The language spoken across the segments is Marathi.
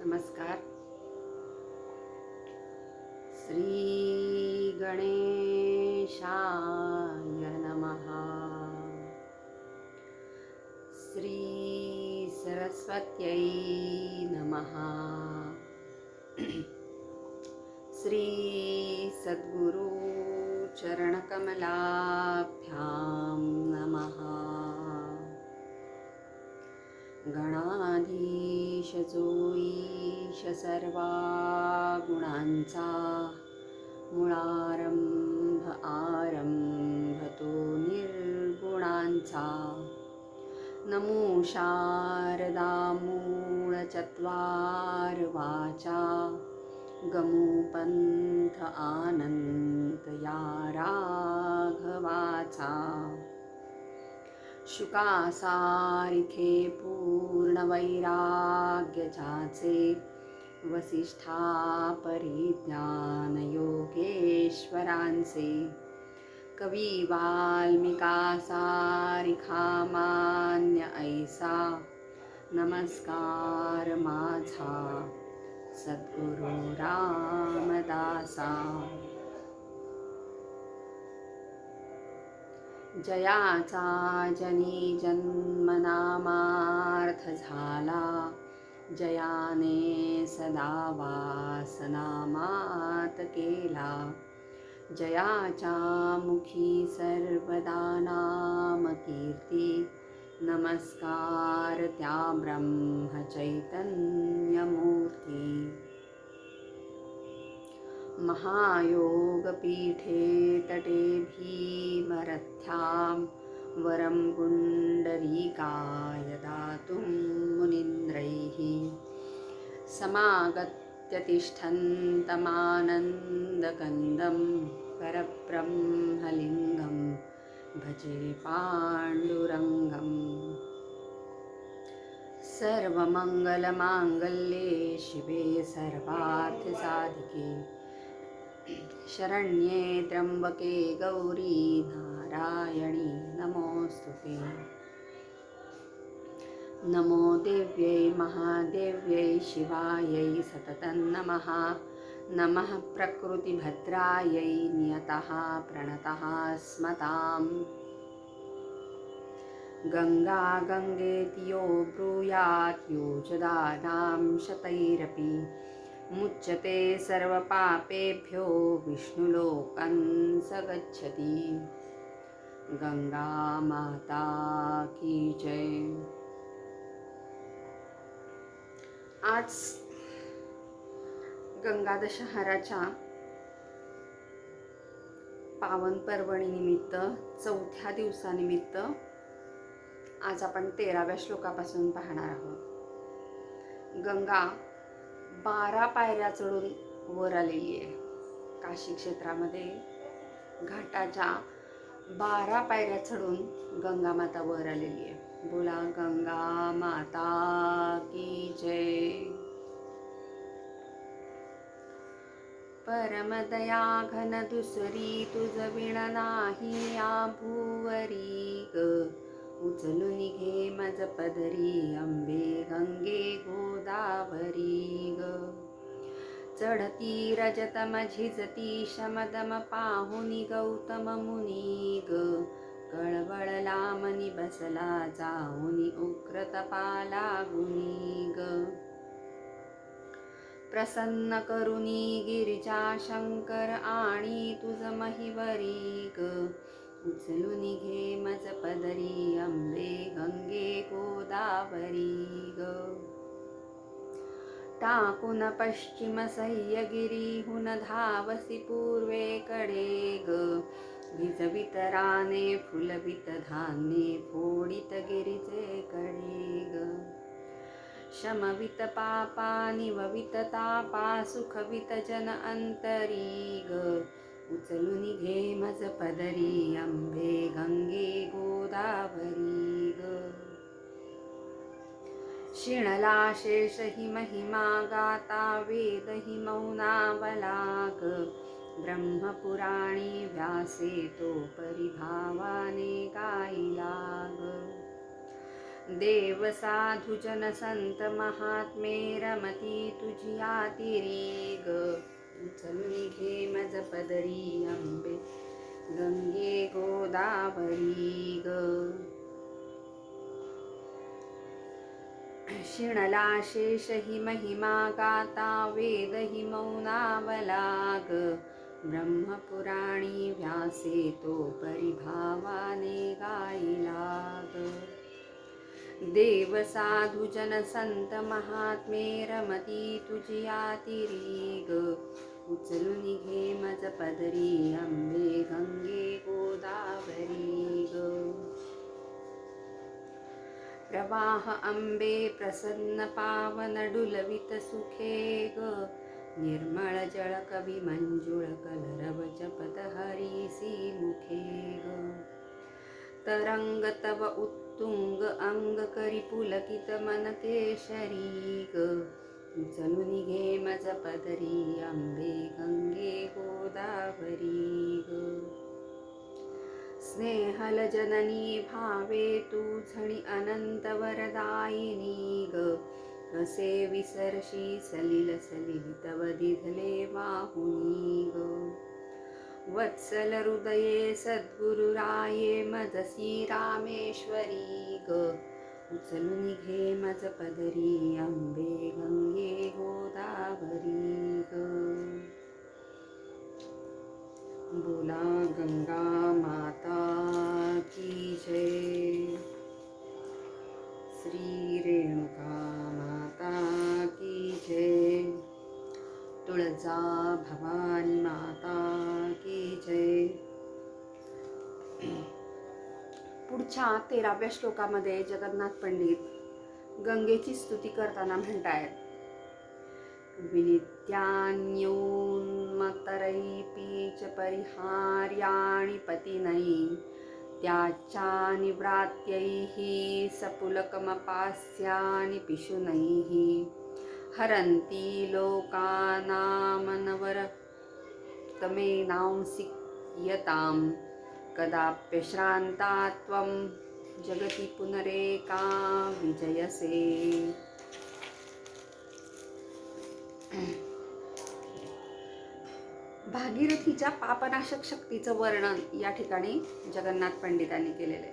नमस्कार. श्री गणेशाय नमः. श्री सरस्वत्यै नमः. श्री सद्गुरु चरणकमलाभ्यां नमः. गणाधीश जो ईश सर्वा गुणांचा, मुळारंभ आरंभ तो निर्गुणांचा. नमो शारदा मूळ चत्वार वाचा, गमो पंथ आनंद या राघवाचा. शुकासारिखे पूर्ण वैराग्य जाचे, वसिष्ठा परिज्ञान योगेश्वरांचे. कवी वाल्मिका सारिखा मान्य ऐसा, नमस्कार माझा सद्गुरु रामदासा. जयाचा जनी जन्मनामार्थ झाला, जयाने सदा वासनामात केला. जयाच्या मुखी सर्वदा नाम कीर्ती, नमस्कार त्या ब्रह्म चैतन्य मूर्ती. महायोगपीठे तटे भीमरथ्यां, वरं पुण्डरीकाय दातुं मुनीन्द्रैः. समागत्य तिष्ठन्तमानन्दकन्दं, परब्रह्मलिङ्गं भजे पाण्डुरङ्गम्. सर्वमङ्गलमाङ्गल्ये शिवे सर्वार्थसाधिके, शरण्ये त्र्यंबके गौरी नारायणी नमोस्तुते. नमो देव्यै महादेव्यै शिवायै सततं नमः. नमः प्रकृतिभद्रायै नियतः प्रणतः स्मताम्. गंगा गंगेति यो ब्रूयात् योजदानां शतैरपि, मुच्यते सर्वपापेभ्यो विष्णुलोकं स गच्छति. गंगा माता की जय. आज गंगा दशहराच्या पावन पर्वणी निमित्त, चौथ्या दिवसानिमित्त आज आपण 13व्या श्लोकापासून पाहणार आहोत. गंगा 12 पायऱ्या चढून वर आलेली आहे. काशी क्षेत्रामध्ये घाटाच्या 12 पायऱ्या चढून गंगा माता वर आलेली आहे. बोला गंगा माता की जय. परमदया घन दुसरी तुझ विण नाही या भुवरी ग. उचलून घे मज पदरी अंबे गंगे गोदावरी ग. चढती रजतम झिजती शमदम पाहुनी गौतम मुनी ग. कळवळला मनी बसला जाऊनी उग्र तपाला गुनी ग. प्रसन्न करुनी गिरिजा शंकर आणि तुझ महिवरी ग. उचलून घे मज पदरी अंबे गंगे गोदावरी ग. टाकून पश्चिम सह्यगिरीहून धावसी पूर्वेकडे ग. भिजवित राने फुलवित धान्ये फोडित गिरीचे कडे ग. शमवित पापा निववित तापा सुखवित जन अंतरी ग. उचलून घे मज पदरी अंबे गंगे गोदावरी ग. शिणला शेष हि महिमा गाता वेद हि मौनावला ग. ब्रह्मपुराणी व्यासे तो परिभावाने गायला ग. देव साधु जन संत महात्मे रमती तुझी आतिरी ग. उचलून घे मज पदरी अंबे गंगे गोदावरी ग. शिणला शेष हि महिमा गाता वेद हि मौनावलाग. ब्रह्मपुराणी व्यासे तो परिभावाने गाईलाग. देव साधु जन संत महात्मे रमती तुझी आतिरी ग. उचलून घे मज पदरी अंबे गंगे गोदावरी ग. प्रवाह अंबे प्रसन्न पावन डुलवित सुखे ग. निर्मळ जळ कवी मंजुळ कलरव जपत हरिसी मुखे ग. तरंग तव उत्तुंग अंग करी पुलकित मन केशरी ग. उचलून घे मज पदरी अंबे गंगे गोदावरी ग. स्नेहल जननी भावे तू झणी अनंत वरदायिनी ग. कसे विसरशी सलिल सलिल तव दिधले वाहुनी ग. वत्सल हृदये सद्गुरुराये मजसी रामेश्वरी ग. उचलून घे मज पदरी अंबे गंगे गोदावरी ग. बोला गंगा माता की जय. श्री रेणुका माता की जय. तुळजा भवानी माता की जय. पुढच्या 13व्या श्लोकामध्ये जगन्नाथ पंडित गंगेची स्तुती करताना म्हणतायत. विनित्यान्योन्मतरैपीच परिहार्याणि पतिनै त्याच्या निव्रात्यैः सपुलकमपास्यानि पिशुनैः हरन्ति लोकानामनवरतमेनांसिक्यतां कदाप्यश्रान्ता त्वं जगति पुनरेका विजयसे. भागीरथीच्या पापनाशक शक्तीचं वर्णन या ठिकाणी जगन्नाथ पंडितांनी केलेले.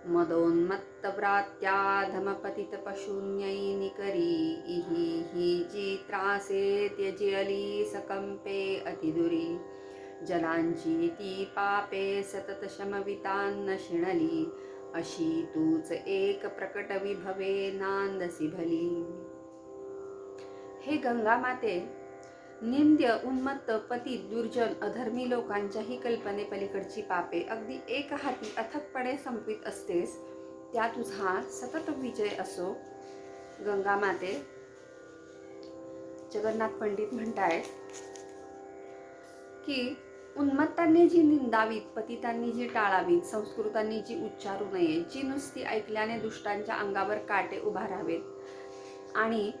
मदोन्मत्त व्रात्याधमपतित पशून्यैनिकरी इहि हि जी त्रासे त्यजिअली सकंपे अतिदुरी. जलांची ती पापे सतत शमवितान्न शिणली. अशी तूच एक प्रकट विभवे नांदसी भली. हे गंगा माते, निंद्य उन्मत्त पतित दुर्जन अधर्मी लोकांच्याही कल्पनेपलीकडची पापे अगदी एक हाती अथकपणे संपवित असतेस. त्या तुझा सतत विजय असो. गंगा माते, जगन्नाथ पंडित म्हणतायत की उन्मत्तांनी जी निंदावीत, पतितांनी जी टाळावीत, संस्कृतांनी जी उच्चारू नये, जी नुसती ऐकल्याने दुष्टांच्या अंगावर काटे उभा राहावेत आणि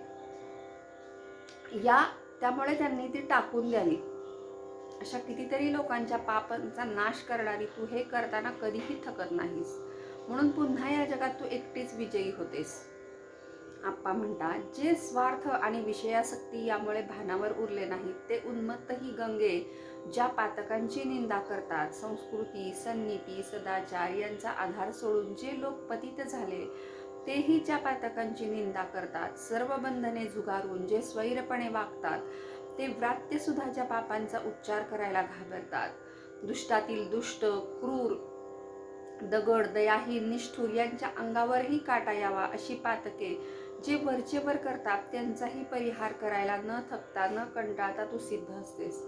त्यामुळे त्यांनी ती टाकून द्यावी, अशा कितीतरी लोकांच्या पापांचा नाश करणारी तू हे करताना कधीही थकत नाहीस. म्हणून पुन्हा या जगात तू एकटीच विजयी होतेस. आप्पा म्हणतात, जे स्वार्थ आणि विषयासक्ती यामुळे भानावर उरले नाहीत ते उन्मत्त ही गंगे ज्या पातकांची निंदा करतात, संस्कृती, सन्नीती, सदाचार यांचा आधार सोडून जे लोक पतित झाले तेही ज्या पातकांची निंदा करतात, सर्व बंधने झुगारून जे स्वैरपणे वागतात, ते व्रात्य सुद्धा ज्या पापांचा उच्चार करायला घाबरतात, दुष्टातील दुष्ट, क्रूर, दगड, दयाहीन, निष्ठुर यांच्या अंगावरही काटा यावा अशी पातके जे वरचेवर करतात त्यांचाही परिहार करायला न थकता न कंटाळता तू सिद्ध असतेस.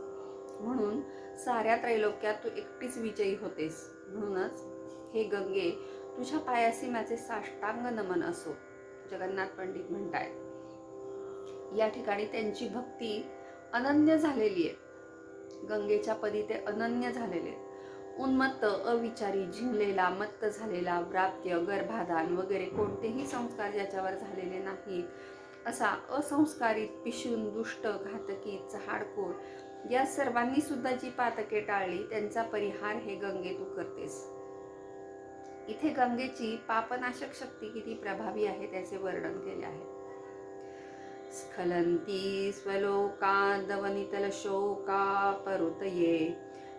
म्हणून साऱ्या त्रैलोक्यात तू एकटीच विजयी होतेस. म्हणूनच हे गंगे, तुझ्या पायासी माझे साष्टांग नमन असो. जगन्नाथ पंडित म्हणतायत. या ठिकाणी त्यांची भक्ती अनन्य झालेली आहे. गंगेच्या पदी ते अनन्य झालेले. उन्मत्त, अविचारी, झिंगलेला, मत्त झालेला, व्रात्य, गर्भाधान वगैरे कोणतेही संस्कार ज्याच्यावर झालेले नाहीत असा असंस्कारित, पिशून, दुष्ट, घातकी, चहाडखोर या सर्वांनी सुद्धा जी पातके टाळली त्यांचा परिहार हे गंगे तू करतेस. इथे गंगेची पापनाशक शक्ती किती प्रभावी आहे त्याचे वर्णन केले आहे. स्खलन्ती स्वलोकादवनितलशोका परुतये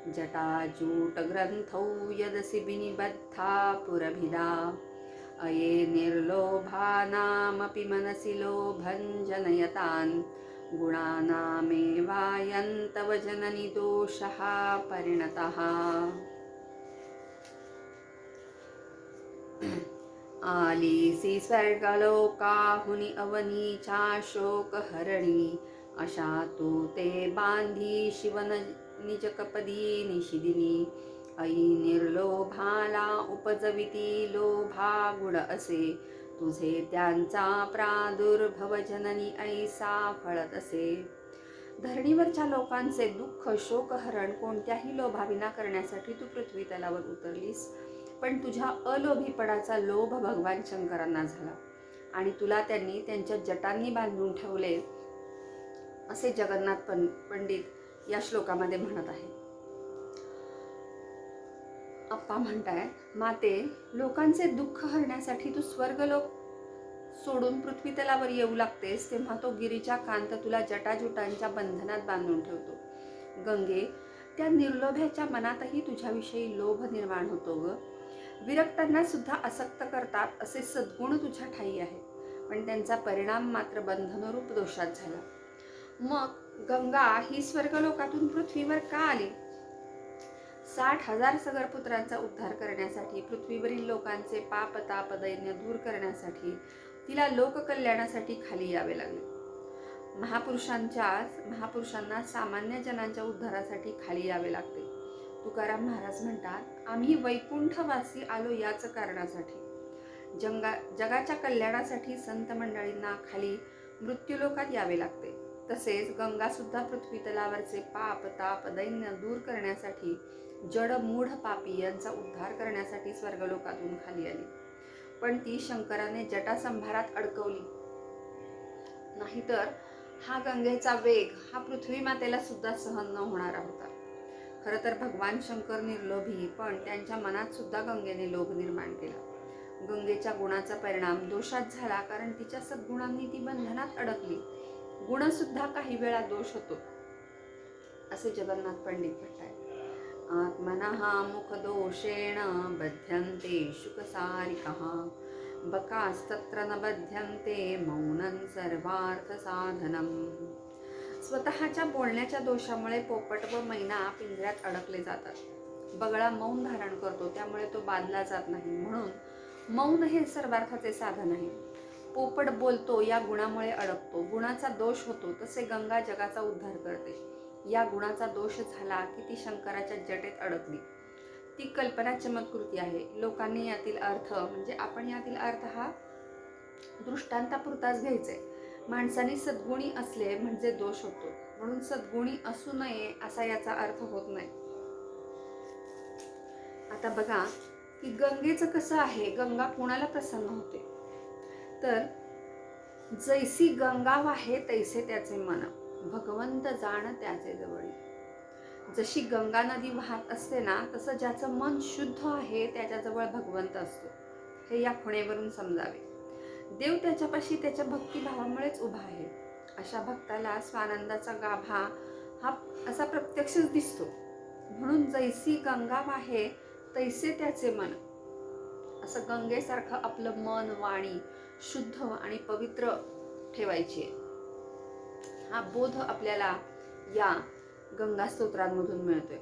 जटाजूटग्रन्थौ यदसि विनिबद्धा पुरभिदा अये निर्लोभानामपि मनसि लोभं जनयतान् गुणानामेवायन्तव जननि दोषः परिणतः. आलीसी स्वर्गलोकाहुनि अवनीचा शोकहरणी अशा तू ते बांधी शिवन निजकपदी निशिदिनी ऐ निर्लोभाला उपजविती लोभा गुण असे तुझे त्यांचा प्रादुर्भव जननी ऐसा फळत असे. धरणीवरच्या लोकांचे दुःख शोकहरण कोणत्याही लोभाविना करण्यासाठी तू पृथ्वी तलावर उतरलीस, पण तुझ्या अलोभीपणाचा लोभ भगवान शंकरांना झाला आणि तुला त्यांनी त्यांच्या जटांनी बांधून ठेवले असे जगन्नाथ पंडित या श्लोकामध्ये म्हणत आहे. अप्पा म्हणताय, माते, लोकांचे दुःख हरण्यासाठी तू स्वर्गलोक सोडून पृथ्वी तलावर येऊ लागतेस तेव्हा तो गिरीच्या कांत तुला जटाजुटांच्या बंधनात बांधून ठेवतो. गंगे, त्या निर्लोभ्याच्या मनातही तुझ्याविषयी लोभ निर्माण होतो ग. विरक्तांना सुद्धा आसक्त करतात असे सद्गुण तुझ्या ठाई आहेत, पण त्यांचा परिणाम मात्र बंधनरूप दोषात झाला. मग गंगा ही स्वर्गलोकातून पृथ्वीवर का आली? 60,000 सगरपुत्रांचा उद्धार करण्यासाठी, पृथ्वीवरील लोकांचे पाप ताप दैन्य दूर करण्यासाठी, तिला लोककल्याणासाठी खाली यावे लागले. महापुरुषांना सामान्य जनांच्या उद्धारासाठी खाली यावे लागते. तुकाराम महाराज म्हणतात, आम्ही वैकुंठवासी आलो याच कारणासाठी. जगाच्या कल्याणासाठी संत मंडळींना खाली मृत्यूलोकात यावे लागते. तसेच गंगा सुद्धा पृथ्वी तलावरचे पाप ताप दैन्य दूर करण्यासाठी, जड मूढ पापी यांचा उद्धार करण्यासाठी स्वर्गलोकातून खाली आली. पण ती शंकराने जटासंभारात अडकवली, नाहीतर हा गंगेचा वेग हा पृथ्वी मातेला सुद्धा सहन न होणारा होता. खरं तर भगवान शंकर निर्लोभी, पण त्यांच्या मनात सुद्धा गंगेने लोभ निर्माण केला. गंगेच्या गुणाचा परिणाम दोषात झाला, कारण तिच्या सद्गुणांनी ती बंधनात अडकली. गुण सुद्धा काही वेळा दोष होतो असे जगन्नाथ पंडित म्हणतात. आत्मनः मुख दोषेण बध्यन्ते शुकसारिकः बकास्तत्र न बध्यन्ते मौनं सर्वार्थ साधनम. स्वतःच्या बोलण्याच्या दोषामुळे पोपट व मैना पिंजऱ्यात अडकले जातात. बगळा मौन धारण करतो, त्यामुळे तो बांधला जात नाही, म्हणून मौन हे सर्वार्थाचे साधन आहे. पोपट बोलतो या गुणामुळे अडकतो, गुणाचा दोष होतो. तसे गंगा जगाचा उद्धार करते. या गुणाचा दोष झाला की ती शंकराच्या जटेत अडकली. ती कल्पना चमत्कृती आहे. लोकांनी यातील अर्थ म्हणजे आपण यातील अर्थ हा दृष्टांतापुरताच घ्यायचा आहे. माणसाने सद्गुणी असले म्हणजे दोष होतो, म्हणून सद्गुणी असू नये असा याचा अर्थ होत नाही. आता बघा की गंगेचं कसं आहे, गंगा कोणाला प्रसन्न होते, तर जैसी गंगा वाहे तैसे त्याचे मन, भगवंत जाण त्याचे जवळी. जशी गंगा नदी वाहत असते ना, तसं ज्याचं मन शुद्ध आहे त्याच्याजवळ भगवंत असतो. हे या खुणेवरून समजावे. देव त्याच्यापाशी त्याच्या भक्तिभावामुळेच उभा आहे. अशा भक्ताला स्वानंदाचा गाभा हा असा प्रत्यक्षच दिसतो. म्हणून जैसी गंगा वाहे तैसे त्याचे मन, असं गंगेसारखं आपलं मन वाणी शुद्ध आणि पवित्र ठेवायची. हा बोध आपल्याला या गंगा स्तोत्रांमधून मिळतोय.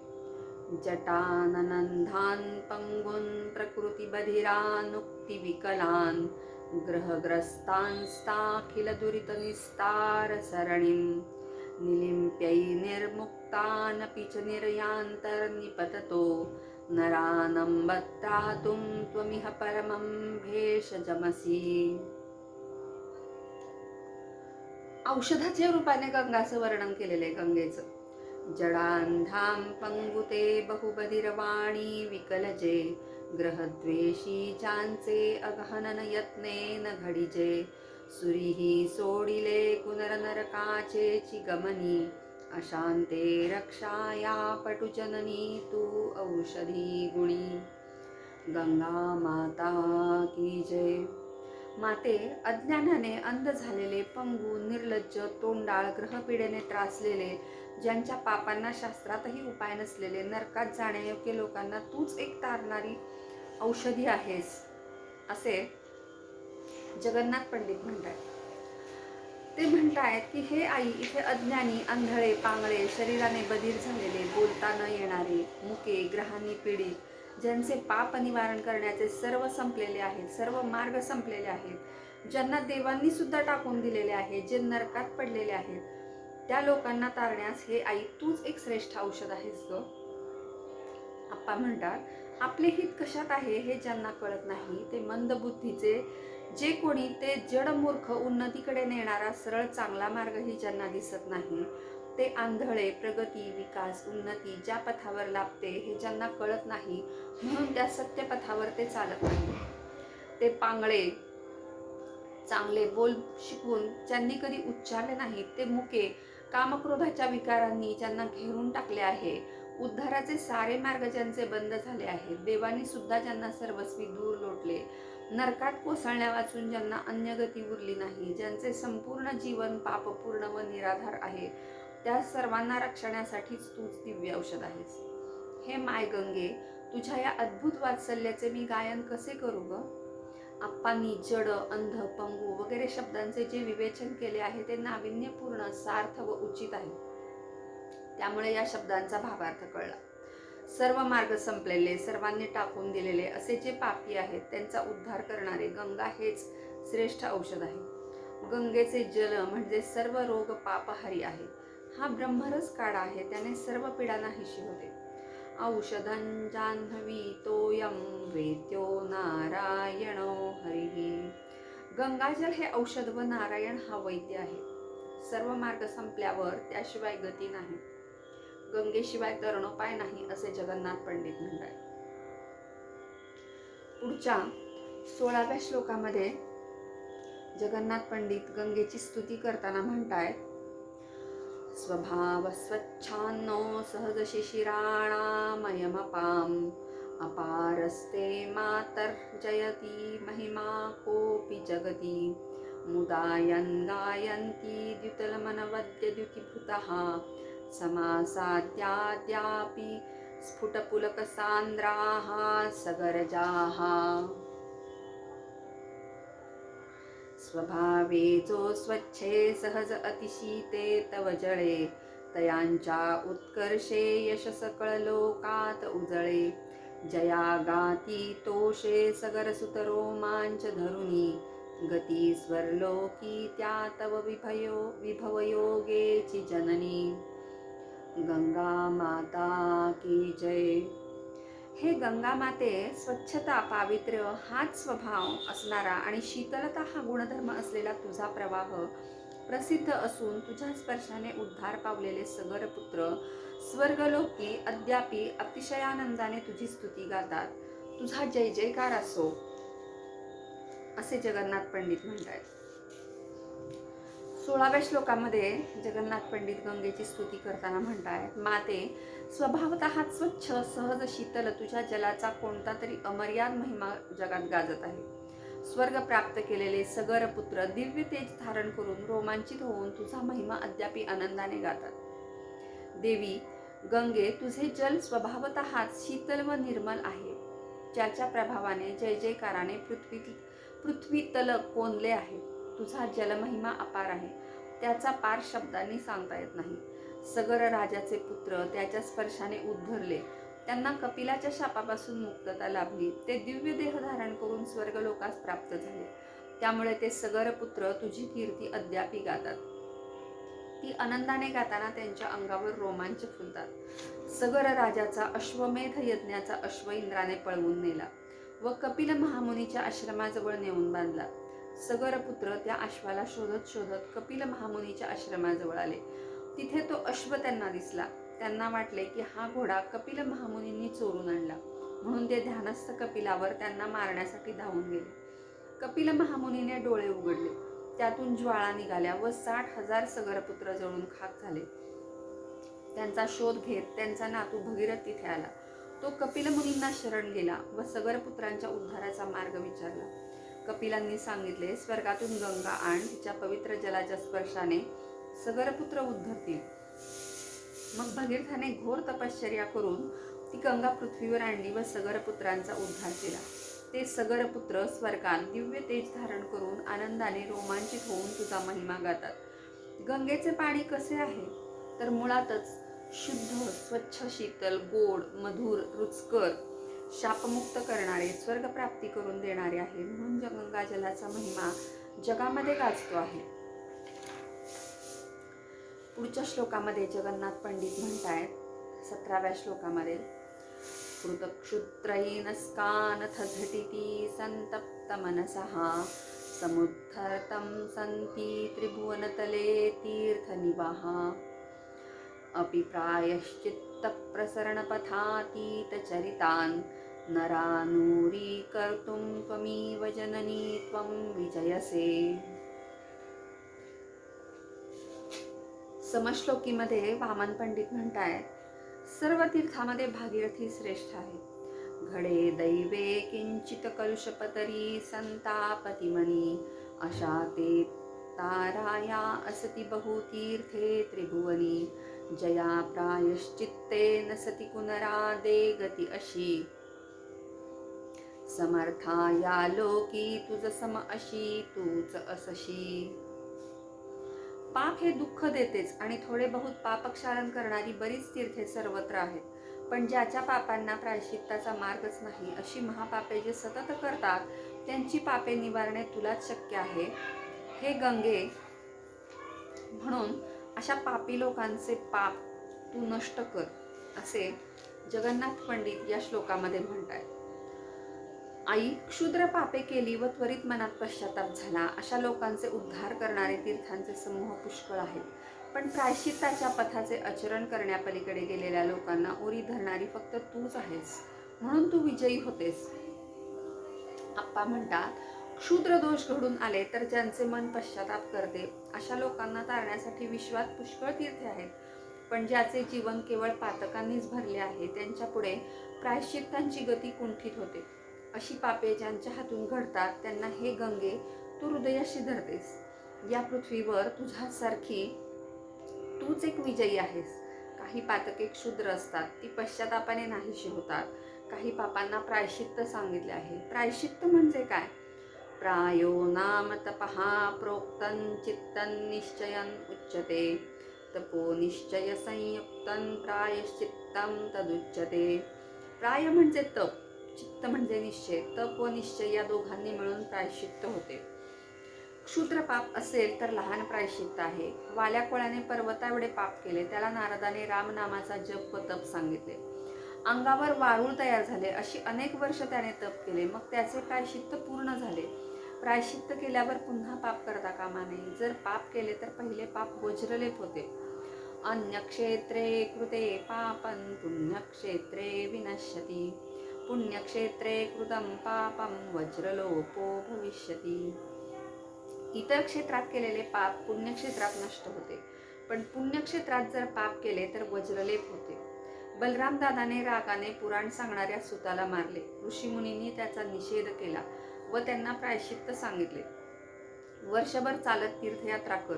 जटाननंधान पंगुन प्रकृती बधिरानुक्ती विकलान ग्रहग्रस्तांस्ताखिल दुरित निस्तार सरणीं निलिम्प्यै निर्मुक्तानपि च निर्यांतर्निपततो नरानंबत्रातुं त्वमिह परमं भेषजमसि. औषधाच्या रूपाने गंगाचं वर्णन केलेले गंगेचं. जडांधाम पंगुते बहुबधिरवाणी विकलजे ग्रहद्वेषी चांचे अगहनन यत्नेन घडीजे सुरीही सोडिले पुनरनरकाचेची गमनी अशांते रक्षाया पटुजननी तू औषधी गुणी. गंगा माता की जय. माते, अज्ञानाने अंध झालेले, पंगू, निर्लज्ज, तोंडाळ, ग्रहपीडेने त्रासलेले, ज्यांच्या पापांना शास्त्रातही उपाय नसलेले, नरकात जाण्यायोग्य लोकांना तूच एक तारणारी औषधी आहेस, असे जगन्नाथ पंडित म्हणतात. ते म्हणतायत की हे आई, इथे अज्ञानी, आंधळे, पांगळे, शरीराने बधीर झालेले, बोलता न येणारे, मुके, ग्रहांनी पीडित, ज्यांचे पाप निवारण करण्याचे सर्व संपलेले आहेत, सर्व मार्ग संपलेले आहेत, ज्यांना देवांनी सुद्धा टाकून दिलेले आहे, जे नरकात पडलेले आहेत, त्या लोकांना तारण्यास हे आई तूच एक श्रेष्ठ औषध आहेस ग. आप्पा म्हणतात, आपले हित कशात आहे हे ज्यांना कळत नाही, ते मंद बुद्धीचे जे कोणी, ते जड मूर्ख, उन्नतीकडे नेणारा सरळ चांगला मार्गही ज्यांना दिसत नाही, ते आंधळे, प्रगती, विकास, उन्नती ज्या पथावर लाभते हे ज्यांना कळत नाही, म्हणून त्या सत्य पथावर ते चालत नाही. ते पांगळे, चांगले बोल शिकवून ज्यांनी कधी उच्चारले नाहीत, ते मुके, कामक्रोधाच्या विकारांनी ज्यांना घेरून टाकले आहे, उद्धाराचे सारे मार्ग ज्यांचे बंद झाले आहेत, देवांनी सुद्धा ज्यांना सर्वस्वी दूर लोटले, नरकात कोसळण्या वाचून ज्यांना अन्य गती उरली नाही, ज्यांचे संपूर्ण जीवन पापपूर्ण व निराधार आहे, त्या सर्वांना रक्षण्यासाठीच तूच दिव्य औषध आहेस. हे माय गंगे, तुझ्या या अद्भुत वात्सल्याचे मी गायन कसे करू ग. आप्पांनी जड, अंध, पंगू वगैरे शब्दांचे जे विवेचन केले आहे ते नाविन्यपूर्ण, सार्थ व उचित आहे. त्यामुळे या शब्दांचा भावार्थ कळला. सर्व मार्ग संपलेले, सर्वांनी टाकून दिलेले असे जे पापी आहेत त्यांचा उद्धार करणारे गंगा हेच श्रेष्ठ औषध आहे. गंगेचे जल म्हणजे सर्व रोग पापहारी आहे. हा ब्रह्मरस काढा आहे, त्याने सर्व पीडा नाहीशी होते. औषधं जाह्नवी तोयम वेद्यो नारायणो हरिः. गंगाजल हे औषध व नारायण हा वैद्य आहे. सर्व मार्ग संपल्यावर त्याशिवाय गती नाही, गंगेशिवाय तरणोपाय नाही, असे जगन्नाथ पंडित म्हणतात. पुढच्या 16व्या श्लोकामध्ये जगन्नाथ पंडित गंगेची स्तुती करताना म्हणतायत, स्वभाव स्वच्छान्नो सहज शिशिराणामयमपाम अपारस्ते मातर्जयती महिमा कोपि जगती मुदायन् गायन्ति द्युतलमनवद्यद्युतिभूतः समासाद्याद्यापि स्फुटपुलकसान्द्राः सगरजाः. स्वभावे जो स्वच्छे सहज अतिशीते तव जळे तयांच्या उत्कर्षे यश सकळ लोकात उजळे. जया गाती तोषे सगर सुतरोमांच धरुनी गती स्वर्लोकी त्या तव विभवयोगेची जननी. गंगा माता की जय. हे गंगा माते, स्वच्छता, पावित्र्य हाच स्वभाव असणारा आणि शीतलता हा गुणधर्म असलेला तुझा प्रवाह प्रसिद्ध असून तुझ्या स्पर्शाने उद्धार पावलेले सगर पुत्र स्वर्गलोकी अद्यापि अतिशयानंदाने तुझी स्तुती गातात. तुझा जय जयकार असो, असे जगन्नाथ पंडित म्हणतात. 16व्या श्लोकामध्ये जगन्नाथ पंडित गंगेची स्तुती करताना म्हणतायत, माते, स्वभावतः स्वच्छ, सहज, शीतल तुझ्या जलाचा कोणता तरी अमर्याद महिमा जगात गाजत आहे. स्वर्ग प्राप्त केलेले सगर पुत्र दिव्य तेज धारण करून रोमांचित होऊन तुझा महिमा अद्यापि आनंदाने गातात. देवी गंगे, तुझे जल स्वभावतः शीतल व निर्मल आहे, ज्याच्या प्रभावाने जय जयकाराने पृथ्वी तल कोंदले आहे. तुझा जलमहिमा अपार आहे, त्याचा पार शब्दांनी सांगता येत नाही. सगर राजाचे पुत्र त्याच्या स्पर्शाने उद्धरले, त्यांना कपिलाच्या शापापासून मुक्तता लाभली. ते दिव्य देह धारण करून स्वर्गलोकास प्राप्त झाले. त्यामुळे ते सगर पुत्र तुझी कीर्ती अद्यापि गातात. ती आनंदाने गाताना त्यांच्या अंगावर रोमांच फुलतात. सगर राजाचा अश्वमेध यज्ञाचा अश्व इंद्राने पळवून नेला व कपिल महामुनीच्या आश्रमाजवळ नेऊन बांधला. सगर पुत्र त्या अश्वाला शोधत शोधत कपिल महामुनीच्या आश्रमाजवळ आले. तिथे तो अश्व त्यांना दिसला. त्यांना वाटले की हा घोडा कपिल महामुनींनी चोरून आणला, म्हणून ते ध्यानस्थ कपिलावर त्यांना मारण्यासाठी धावून गेले. कपिल महामुनीने डोळे उघडले, त्यातून ज्वाळा निघाल्या व 60,000 सगरपुत्र जळून खाक झाले. त्यांचा शोध घेत त्यांचा नातू भगीरथ तिथे आला. तो कपिल मुनींना शरण गेला व सगर पुत्रांच्या उद्धाराचा मार्ग विचारला. कपिलांनी सांगितले, स्वर्गातून गंगा आण, तिच्या पवित्र जलाच्या स्पर्शाने सगरपुत्र उद्धरतील. मग भगीरथाने घोर तपश्चर्या करून ती गंगा पृथ्वीवर आणली व सगरपुत्रांचा उद्धार केला. ते सगरपुत्र स्वर्गात दिव्य तेज धारण करून आनंदाने रोमांचित होऊन तुझा महिमा गातात. गंगेचे पाणी कसे आहे तर मुळातच शुद्ध, स्वच्छ, शीतल, गोड, मधुर, रुचकर, शापमुक्त करणारे, स्वर्गप्राप्ती करून देणारे आहे. म्हणून गंगा जलाचा महिमा जगामध्ये गाजतो आहे. पुढच्या श्लोकामध्ये जगन्नाथ पंडित म्हणतायत 17व्या श्लोकामध्ये, कृतक्षुत्रैनस्कानथ झटिति संतप्त मनसः समुद्धर्तं सन्ति त्रिभुवनतले तीर्थनिवाहा अपि प्रायश्चित्तप्रसरणपथातीतचरितान् नरानूरीकर्तुं त्वमीव जननी त्वं विजयसे. समश्लोकीमध्ये वामन पंडित म्हणतायत, सर्व तीर्थामध्ये भागीरथी श्रेष्ठ आहे. घडे दैवे किंचित कलुषपतरी संतापतिमनी अशा ते ताराया असती बहुतीर्थे त्रिभुवनी जया प्रायश्चित्ते नसती पुनरादे गती अशी समर्था या लोकी तुझ सम अशी तूच असशी. पाप हे दुःख देतेच आणि थोडे बहुत पापक्षालन करणारी बरीच तीर्थे सर्वत्र आहेत. पण ज्याच्या पापांना प्रायश्चित्ताचा मार्गच नाही, अशी महापापे जे सतत करतात त्यांची पापे निवारणे तुलाच शक्य आहे हे गंगे. म्हणून अशा पापी लोकांचे पाप तू नष्ट कर, असे जगन्नाथ पंडित या श्लोकामध्ये म्हणतात. आई, क्षुद्र पापे केली व त्वरित मनात पश्चाताप झाला अशा लोकांचे उद्धार करणारे तीर्थांचे समूह पुष्कळ आहेत. पण प्रायश्चित्ताच्या पथाचे आचरण करण्यापलीकडे गेलेल्या लोकांना उरी धरणारी फक्त तूच आहेस. म्हणून तू विजयी होतेस. आप्पा म्हणतात, क्षुद्र दोष घडून आले तर ज्यांचे मन पश्चाताप करते अशा लोकांना तारण्यासाठी विश्वात पुष्कळ तीर्थे आहेत. पण ज्याचे जीवन केवळ पातकांनीच भरले आहे त्यांच्या पुढे प्रायश्चित्तांची गती कुंठित होते. अशी पापे ज्यांच्या हातून घडतात त्यांना हे गंगे तू हृदयाशी धरतेस. या पृथ्वीवर तुझ्यासारखी तूच एक विजयी आहेस. काही पातके क्षुद्र असतात, ती पश्चातापाने नाहीशी होतात. काही पापांना प्रायश्चित्त सांगितले आहे. प्रायश्चित्त म्हणजे काय? प्रायो नाम तपहा प्रोक्तं चित्तं निश्चयं उच्यते तपो निश्चय संयुक्तं प्रायश्चित्तं तदुच्यते. प्राय म्हणजे तप, चित्त म्हणजे निश्चय. तप व निश्चय या दोघांनी मिळून प्रायश्चित्त होते. क्षुद्र पाप असेल तर लहान प्रायश्चित्त आहे. वाल्या कोळ्याने पर्वता एवढे पाप केले, त्याला नारदाने रामनामाचा जप व तप सांगितले. अंगावर वारूळ तयार झाले, अशी अनेक वर्ष त्याने तप केले, मग त्याचे प्रायश्चित्त पूर्ण झाले. प्रायश्चित्त केल्यावर पुन्हा पाप करता कामा नये. जर पाप केले तर पहिले पाप वज्रलेप होते. अन्यक्षेत्रे कृते पापं पुण्यक्षेत्रे विनश्यति पुण्यक्षेत्रे कृतं पापं वज्रलोपो भविष्यति. इतर क्षेत्रात केलेले पाप पुण्यक्षेत्रात नष्ट होते, पण पुण्यक्षेत्रात जर पाप केले तर वज्रलेप होते. बलराम दादाने रागाने पुराण सांगणाऱ्या सुताला मारले. ऋषीमुनींनी त्याचा निषेध केला व त्यांना प्रायश्चित्त सांगितले. वर्षभर चालत तीर्थयात्रा कर.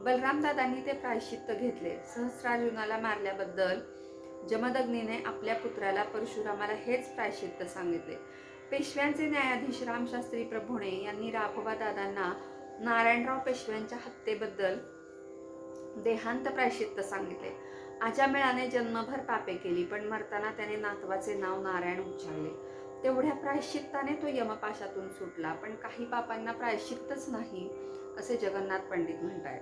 बलराम दादांनी ते प्रायश्चित्त घेतले. सहस्रार्जुनाला मारल्याबद्दल जमदग्नीने आपल्या पुत्राला परशुरामाला हेच प्रायश्चित्त सांगितले. पेशव्यांचे न्यायाधीश रामशास्त्री प्रभुणे यांनी राघोबा दादांना नारायणराव पेशव्यांच्या हत्येबद्दल देहांत प्रायश्चित्त सांगितले. आजामेळाने जन्मभर पापे केली, पण मरताना त्याने नातवाचे नाव नारायण उच्चारले. तेवढ्या प्रायश्चित्ताने तो यमपाशातून सुटला. पण काही पापांना प्रायश्चित्तच नाही, असे जगन्नाथ पंडित म्हणतात.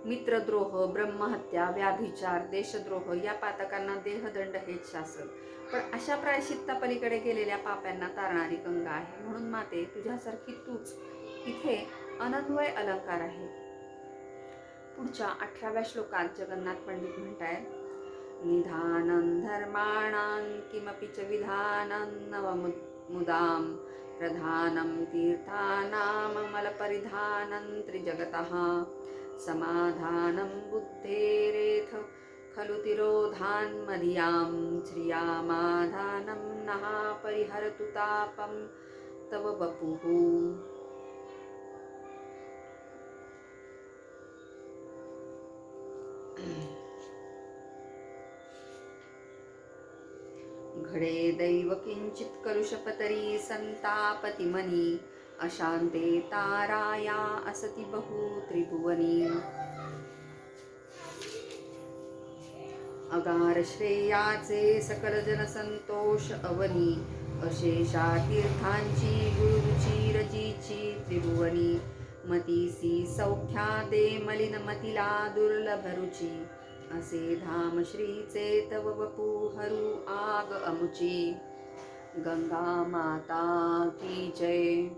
मित्रद्रोह, ब्रह्महत्या, व्याभिचार, देशद्रोह या पातकांना देहदंड हेच शासन. पण अशा प्रायश्चित्तापलीकडे गेलेल्या पाप्यांना तारणारी गंगा आहे. म्हणून माते, तुझ्यासारखी तूच. इथे अनन्वय अलंकार आहे. पुढच्या 18व्या श्लोकात जगन्नाथ पंडित म्हणतायत, निधानं धर्माणां किमपि च विधानं नवमुदां प्रधानं तीर्थानां मलपरिधानं त्रिजगतः समाधानं बुद्धेरेथ खलु तिरोधान मधियां श्रियामाधानं नः परिहरतु तापं तव वपुः। घडे दैव किंचित कलुषपतरी संतापति मनी अशांते ताराया असति बहु त्रिभुवनी। अगार श्रेयाचे सकल जन संतोष अवनी अशेषा तीर्थांची गुरुरुची रचीची त्रिभुवनी। मतीसी सौख्या दे मलिन मतिला दुर्लभ रुची असे धाम श्रीचे तव वपू हरू आग अमुची। गंगा माता की जय।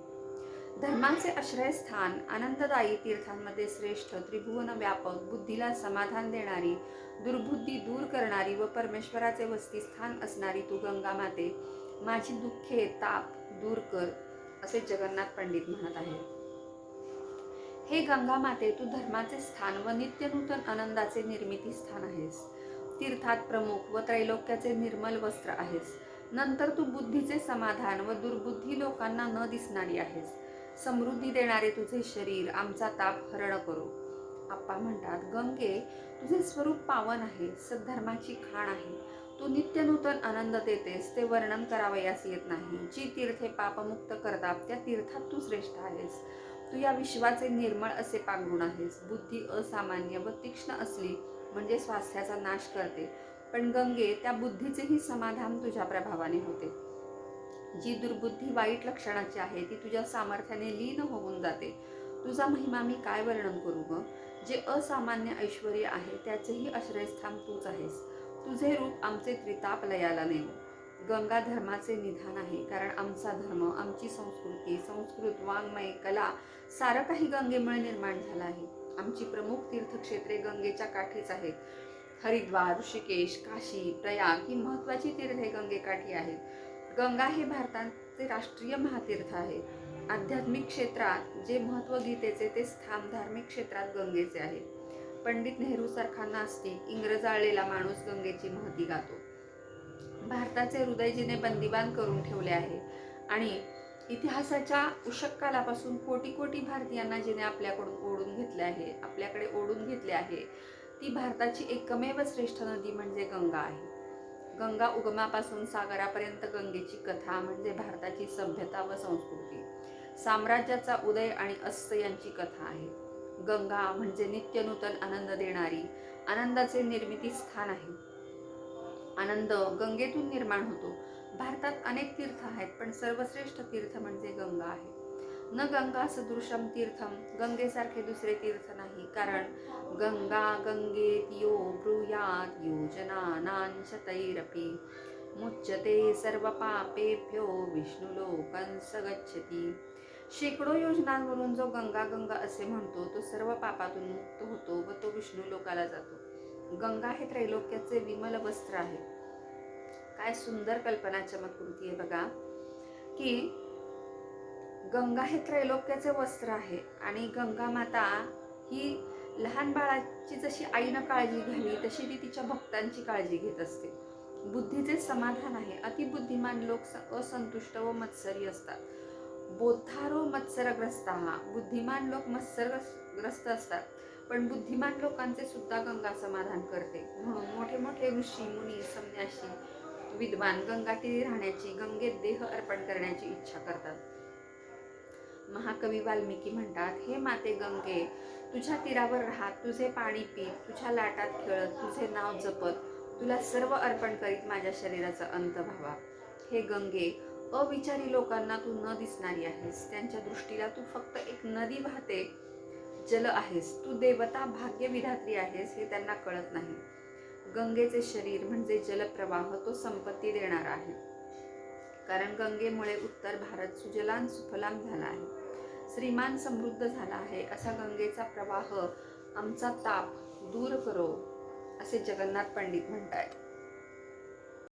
धर्माचे आश्रयस्थान आनंददायी तीर्थांमध्ये श्रेष्ठ, त्रिभुवन व्यापक, बुद्धीला समाधान देणारी, दुर्बुद्धी दूर करणारी व परमेश्वराचे वसतिस्थान असणारी तू गंगा माते, माझी दुःखे ताप दूर कर, असे जगन्नाथ पंडित म्हणत आहेत. हे गंगा माते, तू धर्माचे स्थान व नित्यनूतन आनंदाचे निर्मिती स्थान आहेस. तीर्थात प्रमुख व त्रैलोक्याचे निर्मल वस्त्र आहेस. नंतर तू बुद्धीचे समाधान व दुर्बुद्धी लोकांना न दिसणारी आहेस. समृद्धी देणारे तुझे शरीर आमचा ताप हरण करो. आप्पा म्हणतात, गंगे, तुझे स्वरूप पावन आहे, सद्धर्माची खाण आहे. तू नित्यनूतन आनंद देतेस, ते वर्णन करावयास येत नाही. जी तीर्थे पापमुक्त करतात त्या तीर्थात तू श्रेष्ठ आहेस. तू या विश्वाचे निर्मळ असे पांघरुण आहेस. बुद्धी असामान्य व तीक्ष्ण असली म्हणजे स्वास्थ्याचा नाश करते, पण गंगे, त्या बुद्धीचेही समाधान तुझ्या प्रभावाने होते. जी दुर्बुद्धी वाईट लक्षणाची आहे ती तुझ्या सामर्थ्याने लीन होऊन जाते. तुझा महिमा मी काय वर्णन करू ग. जे असामान्य ऐश्वर्य आहे त्याचेही आश्रयस्थान तूच आहेस. तुझे रूप आमचे त्रिताप लयाला नेऊ. गंगा धर्माचे निधान आहे, कारण आमचा धर्म, आमची संस्कृती, संस्कृत, वाङ्मय, कला सारं काही गंगेमुळे निर्माण झालं आहे. आमची प्रमुख तीर्थक्षेत्रे गंगेच्या काठीच आहेत. हरिद्वार, ऋषिकेश, काशी, प्रयाग ही महत्त्वाची तीर्थे गंगेकाठी आहेत. गंगा हे भारताचे राष्ट्रीय महातीर्थ आहे. आध्यात्मिक क्षेत्रात जे महत्त्व गीतेचे ते स्थान धार्मिक क्षेत्रात गंगेचे आहे. पंडित नेहरू सारखा नास्तिक, इंग्रज आळलेला माणूस गंगेची महती गातो. भारताचे हृदय जिने बंदिवान करून ठेवले आहे आणि इतिहासाच्या उषक्कालापासून कोटी कोटी भारतीयांना जिने आपल्याकडे ओढून घेतले आहे, ती भारताची एकमेव श्रेष्ठ नदी म्हणजे गंगा आहे. गंगा उगमापासून सागरापर्यंत गंगेची कथा म्हणजे भारताची सभ्यता व संस्कृती. साम्राज्याचा उदय आणि अस्त यांची कथा आहे. गंगा म्हणजे नित्यनूतन आनंद देणारी, आनंदाचे निर्मिती स्थान आहे. आनंद गंगेतून निर्माण होतो. भारतात अनेक तीर्थ आहेत, पण सर्वश्रेष्ठ तीर्थ म्हणजे गंगा आहे. न गंगा सदृशम तीर्थम, गंगेसारखे दुसरे तीर्थ नाही. कारण गंगा गंगेतियो ब्रूयात योजनानां शतैरपि मुच्यते सर्व पापेभ्यो विष्णुलोकं गच्छति. शेकडो योजनांवरून जो गंगा गंगा असे म्हणतो तो सर्व पापातून मुक्त होतो व तो विष्णू लोकाला जातो. गंगा हे त्रैलोक्याचे विमल वस्त्र आहे. काय सुंदर कल्पना चमत्कृती आहे बघा, की गंगा हे त्रैलोक्याचे वस्त्र आहे आणि गंगा माता ही लहान बाळाची जशी आईनं काळजी घ्यावी तशी ती तिच्या भक्तांची काळजी घेत असते. बुद्धीचे समाधान आहे. अतिबुद्धिमान लोक असंतुष्ट व मत्सरी असतात. बोधारो मत्सरग्रस्ताः, बुद्धिमान लोक मत्सरग्रस्त असतात, पण बुद्धिमान लोकांचे सुद्धा गंगा समाधान करते. म्हणून मोठे मोठे ऋषी, मुनी, संन्यासी, विद्वान गंगातीरी राहण्याची, गंगेत देह अर्पण करण्याची इच्छा करतात. महाकवी वाल्मिकी म्हणतात, हे माते गंगे, तुझ्या तीरावर राहत, तुझे पाणी पीत, तुझ्या लाटात खेळत, तुझे नाव जपत, तुला सर्व अर्पण करीत माझ्या शरीराचा अंत व्हावा. हे गंगे, अविचारी लोकांना तू न दिसणारी आहेस. त्यांच्या दृष्टीला तू फक्त एक नदी वाहते जल आहेस. तू देवता, भाग्य विधात्री आहेस हे त्यांना कळत नाही. गंगेचे शरीर म्हणजे जलप्रवाह, तो संपत्ती देणारा आहे. कारण गंगेमुळे उत्तर भारत सुजलाम सुफलाम झाला आहे, श्रीमान समृद्ध झाला आहे. असा गंगेचा प्रवाह आमचा ताप दूर करो, असे जगन्नाथ पंडित म्हणतात.